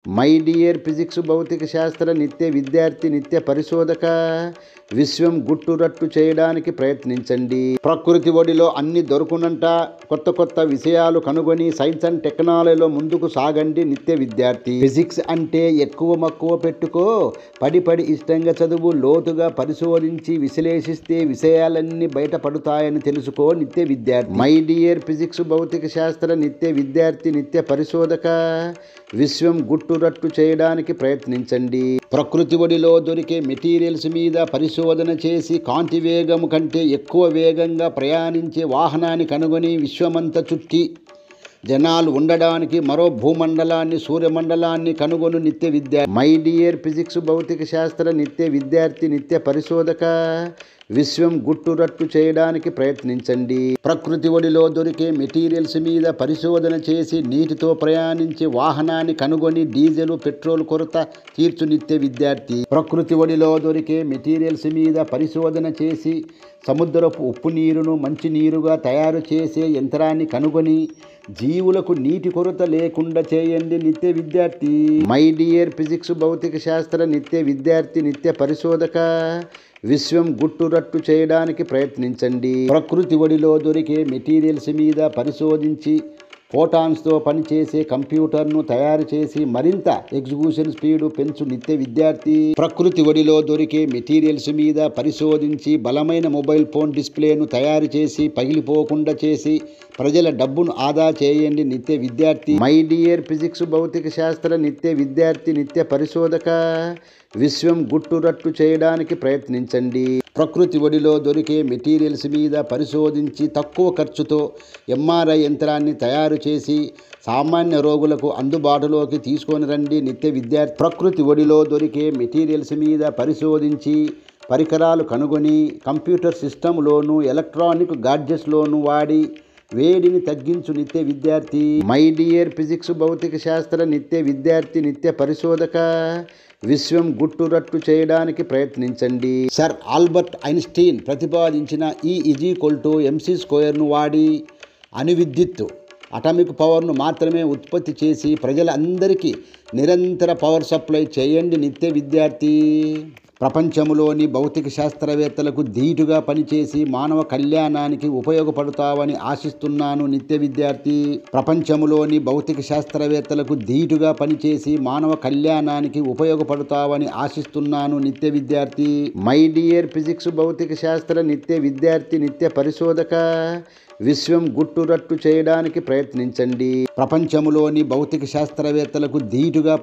My dear physics భౌతిక శాస్త్ర నిత్య విద్యార్థి నిత్య పరిశోధక, విశ్వం గుట్టురట్టు చేయడానికి ప్రయత్నించండి. ప్రకృతి ఒడిలో అన్ని దొరుకునంట. కొత్త కొత్త విషయాలు కనుగొని సైన్స్ అండ్ టెక్నాలజీలో ముందుకు సాగండి నిత్య విద్యార్థి. ఫిజిక్స్ అంటే ఎక్కువ మక్కువ పెట్టుకో, పడి ఇష్టంగా చదువు. లోతుగా పరిశోధించి విశ్లేషిస్తే విషయాలన్నీ బయటపడతాయని తెలుసుకో నిత్య విద్యార్థి. మై డియర్ ఫిజిక్స్ భౌతిక శాస్త్ర నిత్య విద్యార్థి నిత్య పరిశోధక, విశ్వం గుట్టురట్టు చేయడానికి ప్రయత్నించండి. ప్రకృతి ఒడిలో దొరికే మెటీరియల్స్ మీద పరిశోధన చేసి కాంతి వేగం కంటే ఎక్కువ వేగంగా ప్రయాణించే వాహనాన్ని కనుగొని విశ్వమంతా చుట్టి జనాలు ఉండడానికి మరో భూమండలాన్ని, సూర్యమండలాన్ని కనుగొను నిత్య విద్యార్థి. మై డియర్ ఫిజిక్స్ భౌతిక శాస్త్ర నిత్య విద్యార్థి నిత్య పరిశోధక, విశ్వం గుట్టురట్టు చేయడానికి ప్రయత్నించండి. ప్రకృతి ఒడిలో దొరికే మెటీరియల్స్ మీద పరిశోధన చేసి నీటితో ప్రయాణించే వాహనాన్ని కనుగొని డీజిల్, పెట్రోల్ కొరత తీర్చు నిత్య విద్యార్థి. ప్రకృతి ఒడిలో దొరికే మెటీరియల్స్ మీద పరిశోధన చేసి సముద్రపు ఉప్పు నీరును మంచినీరుగా తయారు చేసే యంత్రాన్ని కనుగొని జీవులకు నీటి కొరత లేకుండా చేయండి నిత్య విద్యార్థి. మై డియర్ ఫిజిక్స్ భౌతిక శాస్త్ర నిత్య విద్యార్థి నిత్య పరిశోధక, విశ్వం గుట్టురట్టు చేయడానికి ప్రయత్నించండి. ప్రకృతి ఒడిలో దొరికే మెటీరియల్స్ మీద పరిశోధించి ఫోటాన్స్తో పనిచేసే కంప్యూటర్ను తయారు చేసి మరింత ఎగ్జిక్యూషన్ స్పీడ్ పెంచు నిత్య విద్యార్థి. ప్రకృతి ఒడిలో దొరికే మెటీరియల్స్ మీద పరిశోధించి బలమైన మొబైల్ ఫోన్ డిస్ప్లేను తయారు చేసి పగిలిపోకుండా చేసి ప్రజల డబ్బును ఆదా చేయండి నిత్య విద్యార్థి. మై డియర్ ఫిజిక్స్ భౌతిక శాస్త్ర నిత్య విద్యార్థి నిత్య పరిశోధక, విశ్వం గుట్టురట్టు చేయడానికి ప్రయత్నించండి. ప్రకృతి ఒడిలో దొరికే మెటీరియల్స్ మీద పరిశోధించి తక్కువ ఖర్చుతో ఎంఆర్ఐ యంత్రాన్ని తయారు చేసి సామాన్య రోగులకు అందుబాటులోకి తీసుకొని రండి నిత్య విద్యార్థి. ప్రకృతి ఒడిలో దొరికే మెటీరియల్స్ మీద పరిశోధించి పరికరాలు కనుగొని కంప్యూటర్ సిస్టంలోను, ఎలక్ట్రానిక్ గాడ్జెట్స్లోను వాడి వేడిని తగ్గించు నిత్య విద్యార్థి. మై డియర్ ఫిజిక్స్ భౌతిక శాస్త్ర నిత్య విద్యార్థి నిత్య పరిశోధక, విశ్వం గుట్టురట్టు చేయడానికి ప్రయత్నించండి. సర్ ఆల్బర్ట్ ఐన్స్టీన్ ప్రతిపాదించిన E=mc² వాడి అణువిద్యుత్ అటామిక్ పవర్ను మాత్రమే ఉత్పత్తి చేసి ప్రజలందరికీ నిరంతర పవర్ సప్లై చేయండి నిత్య విద్యార్థి. ప్రపంచంలోని భౌతిక శాస్త్రవేత్తలకు ధీటుగా పనిచేసి మానవ కళ్యాణానికి ఉపయోగపడతావని ఆశిస్తున్నాను నిత్య విద్యార్థి. ప్రపంచంలోని భౌతిక శాస్త్రవేత్తలకు ధీటుగా పనిచేసి మానవ కళ్యాణానికి ఉపయోగపడతావని ఆశిస్తున్నాను నిత్య విద్యార్థి. మై డియర్ ఫిజిక్స్ భౌతిక శాస్త్ర నిత్య విద్యార్థి నిత్య పరిశోధక, విశ్వం గుట్టురట్టు చేయడానికి ప్రయత్నించండి. ప్రపంచంలోని భౌతిక శాస్త్రవేత్తలకు ధీటుగా